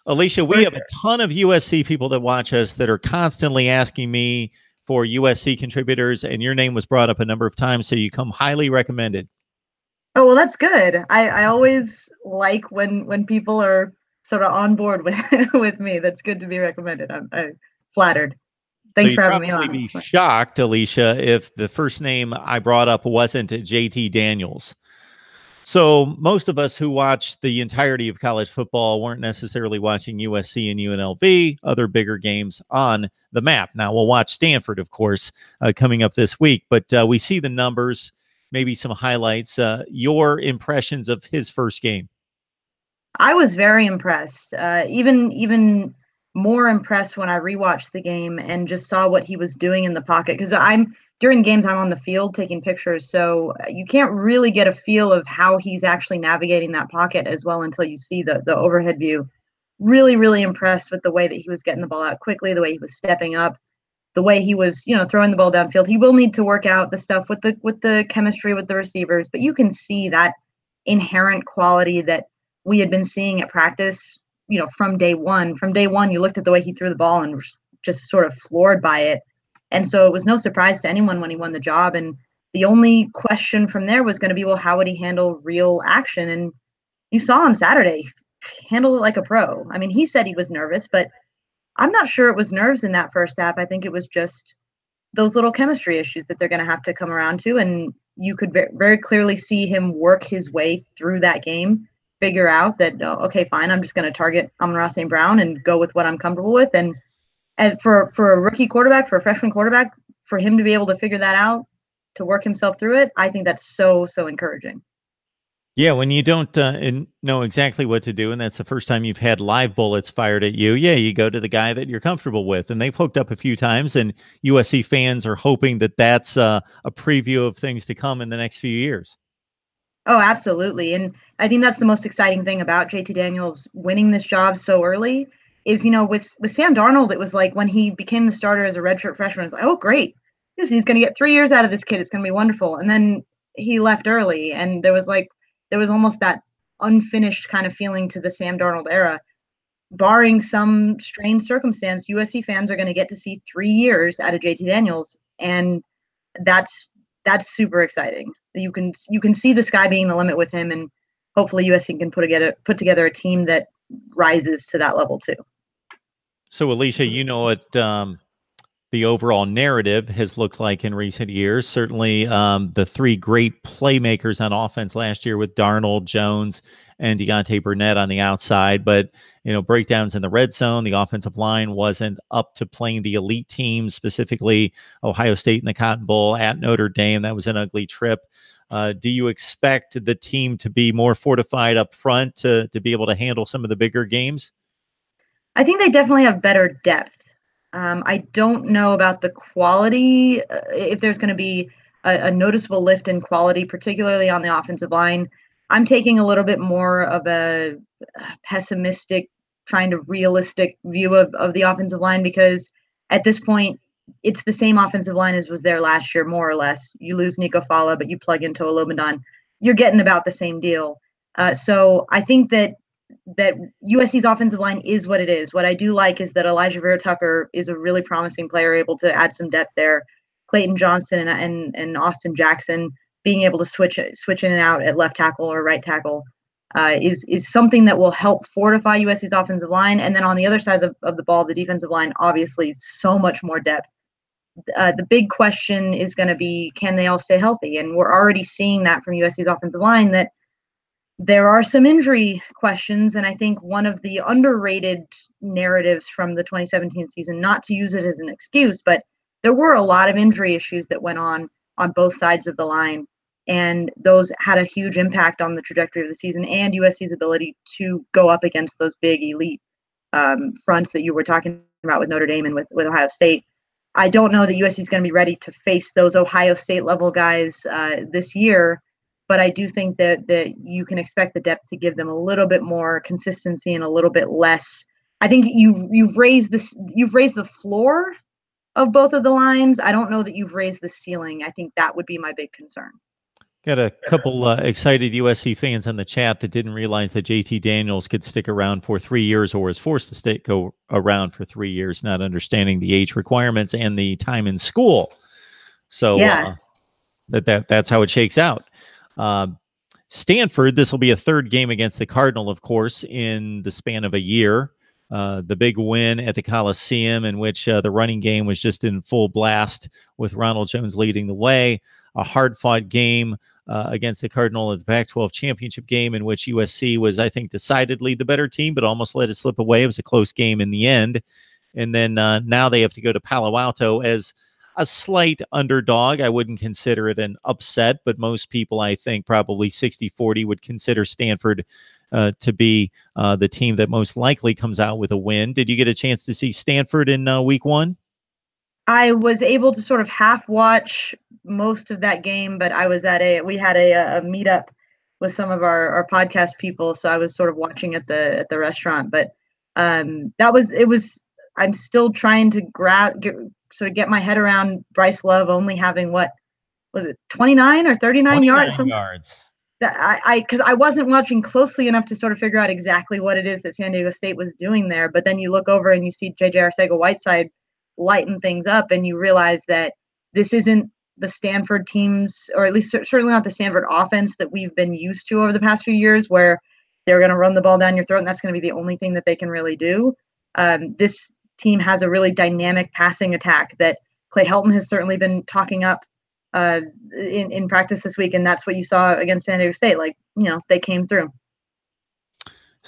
Alicia, we have a ton of USC people that watch us that are constantly asking me for USC contributors, and your name was brought up a number of times, so you come highly recommended. Oh, well, that's good. I always like when people are sort of on board with with me. That's good to be recommended. I'm flattered. So Thanks you'd for having me probably on. be shocked, Alicia, if the first name I brought up wasn't JT Daniels. So most of us who watch the entirety of college football weren't necessarily watching USC and UNLV, other bigger games on the map. Now we'll watch Stanford, of course, coming up this week, but we see the numbers, maybe some highlights. Your impressions of his first game? I was very impressed. Even more impressed when I rewatched the game and just saw what he was doing in the pocket. Because I'm during games, I'm on the field taking pictures, so you can't really get a feel of how he's actually navigating that pocket as well until you see the overhead view. Really, really impressed with the way that he was getting the ball out quickly, the way he was stepping up, the way he was, throwing the ball downfield. He will need to work out the stuff with the chemistry with the receivers, but you can see that inherent quality that we had been seeing at practice, from day one. From day one, you looked at the way he threw the ball and was just sort of floored by it. And so it was no surprise to anyone when he won the job. And the only question from there was going to be, well, how would he handle real action? And you saw on Saturday handle it like a pro. I mean, he said he was nervous, but I'm not sure it was nerves in that first half. I think it was just those little chemistry issues that they're going to have to come around to. And you could very clearly see him work his way through that game, figure out that, oh, okay, fine, I'm just going to target Amon-Ra St. Brown and go with what I'm comfortable with. And for a rookie quarterback, for a freshman quarterback, for him to be able to figure that out, to work himself through it, I think that's so encouraging. Yeah, when you don't know exactly what to do, and that's the first time you've had live bullets fired at you, yeah, you go to the guy that you're comfortable with. And they've hooked up a few times, and USC fans are hoping that that's a preview of things to come in the next few years. Oh, absolutely. And I think that's the most exciting thing about JT Daniels winning this job so early is, with Sam Darnold, it was like when he became the starter as a redshirt freshman, it was like, oh, great. He's going to get 3 years out of this kid. It's going to be wonderful. And then he left early, and there was almost that unfinished kind of feeling to the Sam Darnold era. Barring some strange circumstance, USC fans are going to get to see 3 years out of JT Daniels, and that's super exciting. You can see the sky being the limit with him, and hopefully USC can put together a team that rises to that level too. So, Alicia, you know what the overall narrative has looked like in recent years. Certainly, the three great playmakers on offense last year with Darnold, Jones, and Deontay Burnett on the outside. But, breakdowns in the red zone, the offensive line wasn't up to playing the elite teams, specifically Ohio State in the Cotton Bowl, at Notre Dame. That was an ugly trip. Do you expect the team to be more fortified up front to be able to handle some of the bigger games? I think they definitely have better depth. I don't know about the quality, if there's going to be a noticeable lift in quality, particularly on the offensive line. I'm taking a little bit more of a pessimistic, trying to realistic view of the offensive line, because at this point, it's the same offensive line as was there last year, more or less. You lose Nico Fala, but you plug into Olobadan. You're getting about the same deal. So I think that USC's offensive line is what it is. What I do like is that Elijah Vera-Tucker is a really promising player, able to add some depth there. Clayton Johnson and Austin Jackson being able to switch in and out at left tackle or right tackle is something that will help fortify USC's offensive line. And then on the other side of the ball, the defensive line, obviously so much more depth. The big question is going to be, can they all stay healthy? And we're already seeing that from USC's offensive line, that there are some injury questions. And I think one of the underrated narratives from the 2017 season, not to use it as an excuse, but there were a lot of injury issues that went on both sides of the line. And those had a huge impact on the trajectory of the season and USC's ability to go up against those big elite fronts that you were talking about with Notre Dame and with Ohio State. I don't know that USC is going to be ready to face those Ohio State level guys this year, but I do think that you can expect the depth to give them a little bit more consistency and a little bit less. I think you've raised the floor of both of the lines. I don't know that you've raised the ceiling. I think that would be my big concern. Got a couple excited USC fans in the chat that didn't realize that JT Daniels could stick around for 3 years or was forced to go around for 3 years, not understanding the age requirements and the time in school. So Yeah. That's how it shakes out. Stanford, this will be a third game against the Cardinal, of course, in the span of a year. The big win at the Coliseum, in which the running game was just in full blast with Ronald Jones leading the way. A hard-fought game against the Cardinal at the Pac-12 championship game, in which USC was, I think, decidedly the better team, but almost let it slip away. It was a close game in the end. And then now they have to go to Palo Alto as a slight underdog. I wouldn't consider it an upset, but most people, I think, probably 60-40 would consider Stanford to be the team that most likely comes out with a win. Did you get a chance to see Stanford in week one? I was able to sort of half watch most of that game, but I was we had a meetup with some of our podcast people, so I was sort of watching at the restaurant. But I'm still trying to get my head around Bryce Love only having, what was it, 29 or 39 yards? Because I wasn't watching closely enough to sort of figure out exactly what it is that San Diego State was doing there. But then you look over and you see J.J. Arcega-Whiteside lighten things up, and you realize that this isn't the Stanford teams, or at least certainly not the Stanford offense that we've been used to over the past few years, where they're going to run the ball down your throat, and that's going to be the only thing that they can really do. This team has a really dynamic passing attack that Clay Helton has certainly been talking up in practice this week, and that's what you saw against San Diego State. They came through.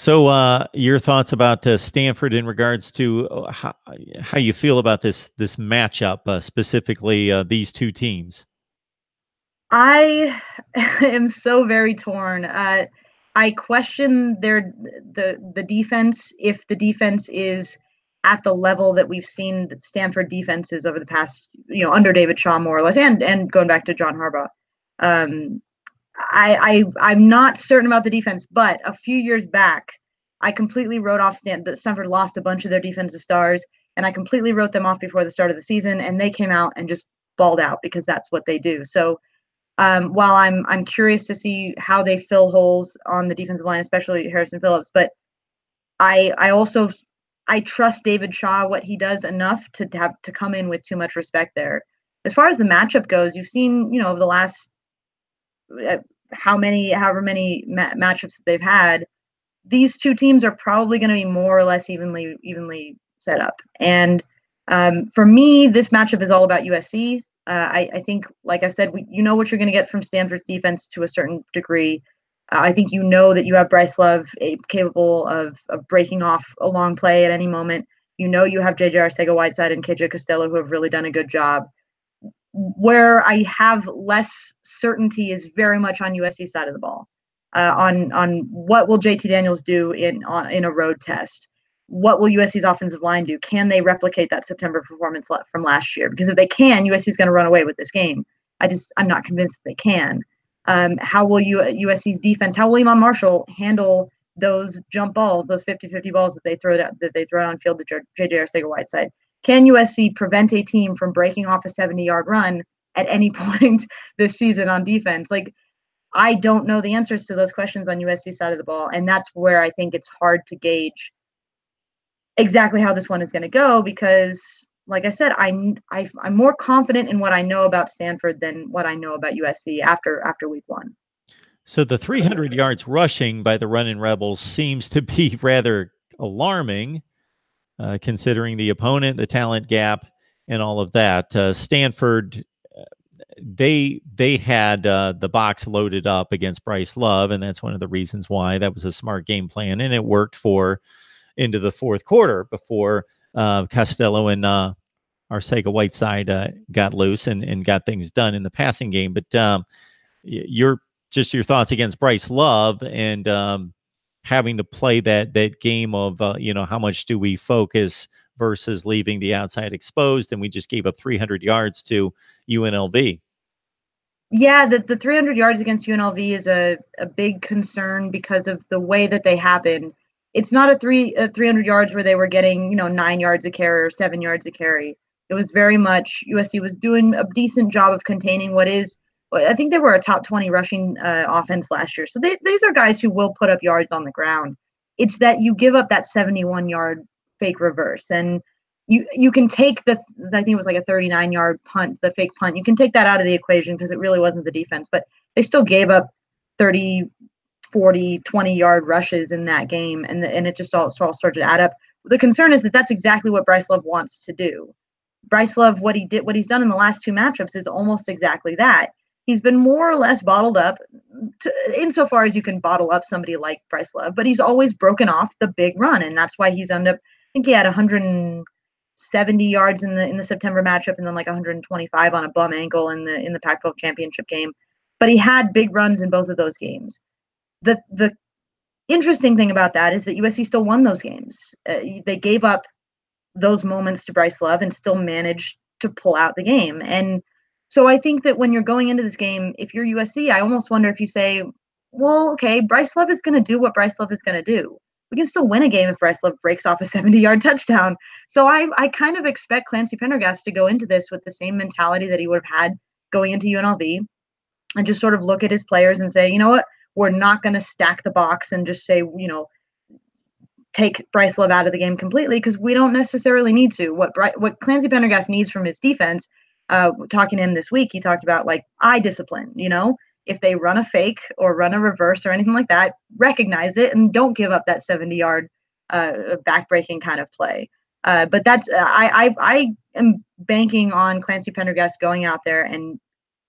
So your thoughts about Stanford in regards to how you feel about this matchup, specifically these two teams? I am so very torn. I question the defense, if the defense is at the level that we've seen that Stanford defenses over the past, under David Shaw more or less, and going back to John Harbaugh. I'm not certain about the defense, but a few years back, I completely wrote off that Stanford lost a bunch of their defensive stars, and I completely wrote them off before the start of the season, and they came out and just balled out because that's what they do. So while I'm curious to see how they fill holes on the defensive line, especially Harrison Phillips, but I trust David Shaw, what he does, enough to come in with too much respect there. As far as the matchup goes, you've seen, over the last however many matchups that they've had, these two teams are probably going to be more or less evenly set up. And for me, this matchup is all about USC. I think, like I said, what you're going to get from Stanford's defense to a certain degree. I think that you have Bryce Love capable of breaking off a long play at any moment. You have J.J. Arcega-Whiteside and KJ Costello, who have really done a good job. Where I have less certainty is very much on USC's side of the ball. On what will JT Daniels do in a road test? What will USC's offensive line do? Can they replicate that September performance from last year? Because if they can, USC is going to run away with this game. I'm not convinced that they can. How will USC's defense, how will Iman Marshall handle those jump balls, those 50-50 balls that they throw on field to J.J. Arcega-Whiteside? Can USC prevent a team from breaking off a 70-yard run at any point this season on defense? I don't know the answers to those questions on USC's side of the ball, and that's where I think it's hard to gauge exactly how this one is going to go, because, like I said, I'm more confident in what I know about Stanford than what I know about USC after week one. So the 300 yards rushing by the running Rebels seems to be rather alarming, considering the opponent, the talent gap, and all of that. Stanford, they had the box loaded up against Bryce Love, and that's one of the reasons why that was a smart game plan, and it worked for into the fourth quarter before Costello and Arcega-Whiteside got loose and got things done in the passing game. But your thoughts against Bryce Love and having to play that game of how much do we focus versus leaving the outside exposed, and we just gave up 300 yards to UNLV. Yeah, the 300 yards against UNLV is a big concern because of the way that they happen. It's not a 300 yards where they were getting 9 yards a carry or 7 yards a carry. It was very much USC was doing a decent job of containing what is I think they were a top 20 rushing offense last year. So these are guys who will put up yards on the ground. It's that you give up that 71-yard fake reverse, and you can take I think it was like a 39-yard punt, the fake punt. You can take that out of the equation because it really wasn't the defense, but they still gave up 30, 40, 20-yard rushes in that game, and it just all started to add up. The concern is that that's exactly what Bryce Love wants to do. Bryce Love, what he's done in the last two matchups is almost exactly that. He's been more or less bottled up insofar as you can bottle up somebody like Bryce Love, but he's always broken off the big run, and that's why he's ended up. I think he had 170 yards in the September matchup, and then like 125 on a bum ankle in the Pac-12 championship game. But he had big runs in both of those games. The interesting thing about that is that USC still won those games. They gave up those moments to Bryce Love and still managed to pull out the game. And so I think that when you're going into this game, if you're USC, I almost wonder if you say, well, okay, Bryce Love is going to do what Bryce Love is going to do. We can still win a game if Bryce Love breaks off a 70-yard touchdown. So I kind of expect Clancy Pendergast to go into this with the same mentality that he would have had going into UNLV, and just sort of look at his players and say, you know what, we're not going to stack the box and just say, take Bryce Love out of the game completely, because we don't necessarily need to. What Clancy Pendergast needs from his defense, talking to him this week, he talked about like eye discipline. If they run a fake or run a reverse or anything like that, recognize it and don't give up that 70-yard backbreaking kind of play. But that's I am banking on Clancy Pendergast going out there and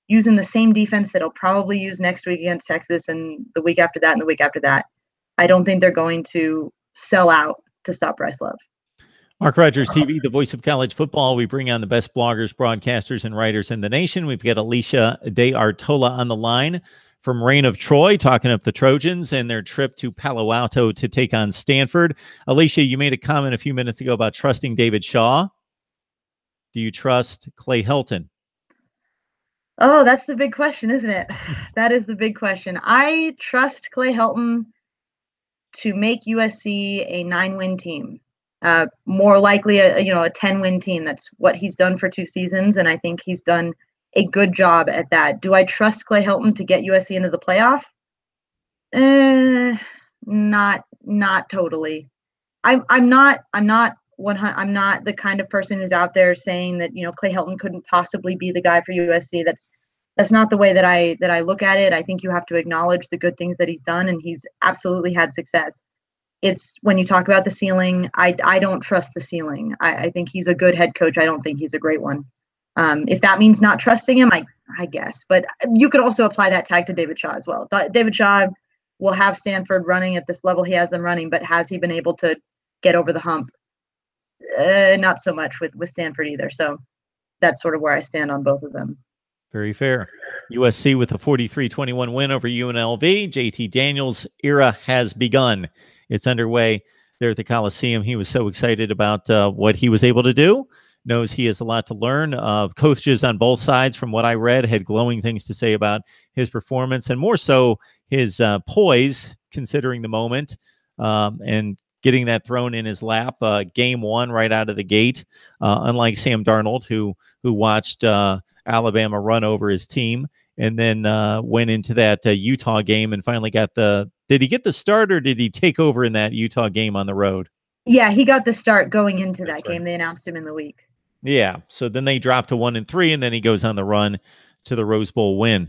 using the same defense that he'll probably use next week against Texas and the week after that and the week after that. I don't think they're going to sell out to stop Bryce Love. Mark Rogers TV, the voice of college football. We bring on the best bloggers, broadcasters, and writers in the nation. We've got Alicia De Artola on the line from Reign of Troy, talking up the Trojans and their trip to Palo Alto to take on Stanford. Alicia, you made a comment a few minutes ago about trusting David Shaw. Do you trust Clay Helton? Oh, that's the big question, isn't it? That is the big question. I trust Clay Helton to make USC a 9-win team. More likely a 10-win team. That's what he's done for 2 seasons, and I think he's done a good job at that. Do I trust Clay Helton to get USC into the playoff? Not totally. I'm not the kind of person who's out there saying that Clay Helton couldn't possibly be the guy for USC. That's not the way that I look at it. I think you have to acknowledge the good things that he's done, and he's absolutely had success. It's when you talk about the ceiling, I don't trust the ceiling. I think he's a good head coach. I don't think he's a great one. If that means not trusting him, I guess. But you could also apply that tag to David Shaw as well. David Shaw will have Stanford running at this level he has them running, but has he been able to get over the hump? Not so much with Stanford either. So that's sort of where I stand on both of them. Very fair. USC with a 43-21 win over UNLV. JT Daniels' era has begun. It's underway there at the Coliseum. He was so excited about what he was able to do. Knows he has a lot to learn. Coaches on both sides, from what I read, had glowing things to say about his performance, and more so his poise, considering the moment, and getting that thrown in his lap. Game 1 right out of the gate, unlike Sam Darnold, who watched Alabama run over his team, and then went into that Utah game and finally got did he get the start, or did he take over in that Utah game on the road? Yeah, he got the start going into that game. They announced him in the week. Yeah, so then they dropped to 1-3, and then he goes on the run to the Rose Bowl win.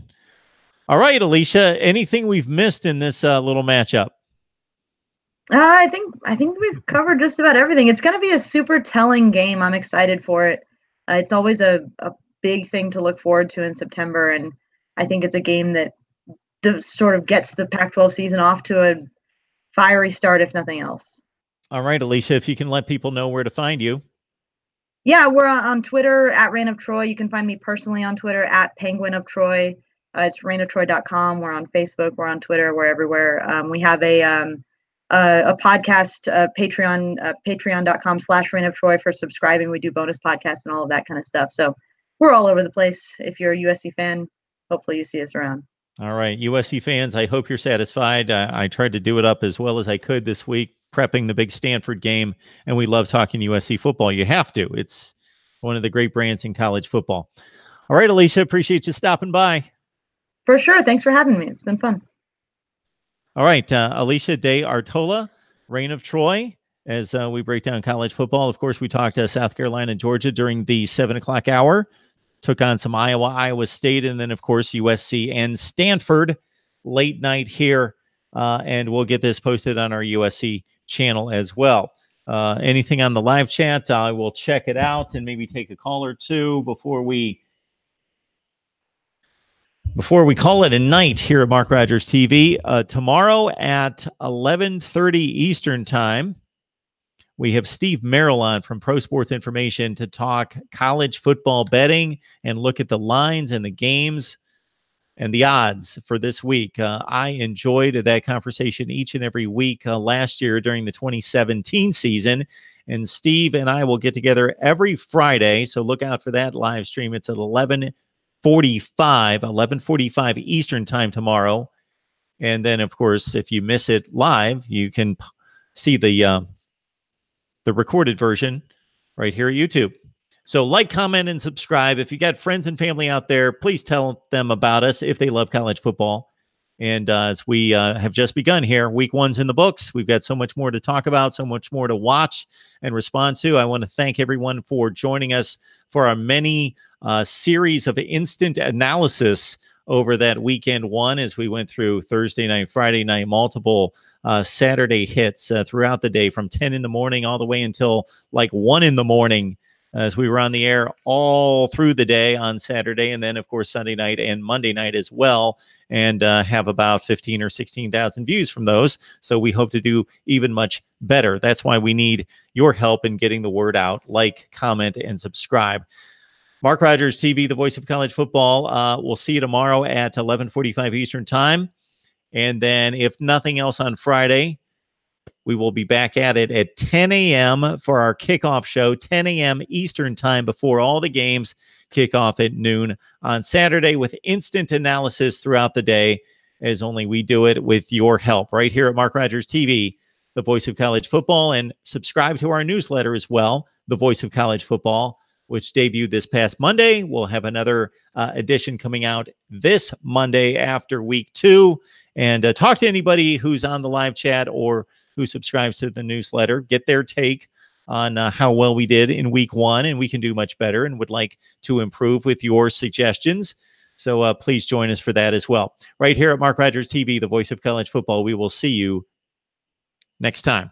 All right, Alicia, anything we've missed in this little matchup? I think we've covered just about everything. It's going to be a super telling game. I'm excited for it. It's always a big thing to look forward to in September, and I think it's a game that sort of gets the Pac-12 season off to a fiery start, if nothing else. All right, Alicia, if you can let people know where to find you. Yeah, we're on Twitter at Reign of Troy. You can find me personally on Twitter at Penguin of Troy. It's reignoftroy.com. We're on Facebook. We're on Twitter. We're everywhere. We have a podcast, Patreon, patreon.com/Reign of Troy for subscribing. We do bonus podcasts and all of that kind of stuff. So we're all over the place. If you're a USC fan, hopefully you see us around. All right, USC fans, I hope you're satisfied. I tried to do it up as well as I could this week, prepping the big Stanford game, and we love talking USC football. You have to. It's one of the great brands in college football. All right, Alicia, appreciate you stopping by. For sure. Thanks for having me. It's been fun. All right, Alicia De Artola, Reign of Troy, as we break down college football. Of course, we talked to South Carolina and Georgia during the 7 o'clock hour, took on some Iowa State, and then, of course, USC and Stanford late night here. And we'll get this posted on our USC channel as well. Anything on the live chat, I will check it out and maybe take a call or two before we call it a night here at Mark Rogers TV. Tomorrow at 11:30 Eastern Time, we have Steve Merrill on from Pro Sports Information to talk college football betting and look at the lines and the games and the odds for this week. I enjoyed that conversation each and every week last year during the 2017 season. And Steve and I will get together every Friday. So look out for that live stream. It's at 11:45 Eastern Time tomorrow. And then, of course, if you miss it live, you can see the recorded version right here at YouTube. So like, comment, and subscribe. If you got friends and family out there, please tell them about us if they love college football. And as we have just begun here, week one's in the books. We've got so much more to talk about, so much more to watch and respond to. I want to thank everyone for joining us for our many series of instant analysis over that weekend one as we went through Thursday night, Friday night, multiple Saturday hits throughout the day from 10 in the morning all the way until like 1 in the morning as we were on the air all through the day on Saturday, and then, of course, Sunday night and Monday night as well, and have about 15 or 16,000 views from those. So we hope to do even much better. That's why we need your help in getting the word out. Like, comment, and subscribe. Mark Rogers TV, the voice of college football. We'll see you tomorrow at 11:45 Eastern Time. And then, if nothing else, on Friday, we will be back at it at 10 a.m. for our kickoff show, 10 a.m. Eastern Time before all the games kick off at noon on Saturday, with instant analysis throughout the day, as only we do it with your help right here at Mark Rogers TV, the voice of college football. And subscribe to our newsletter as well, the voice of college football, which debuted this past Monday. We'll have another edition coming out this Monday after week 2. And talk to anybody who's on the live chat or who subscribes to the newsletter. Get their take on how well we did in week 1, and we can do much better and would like to improve with your suggestions. So please join us for that as well. Right here at Mark Rogers TV, the voice of college football. We will see you next time.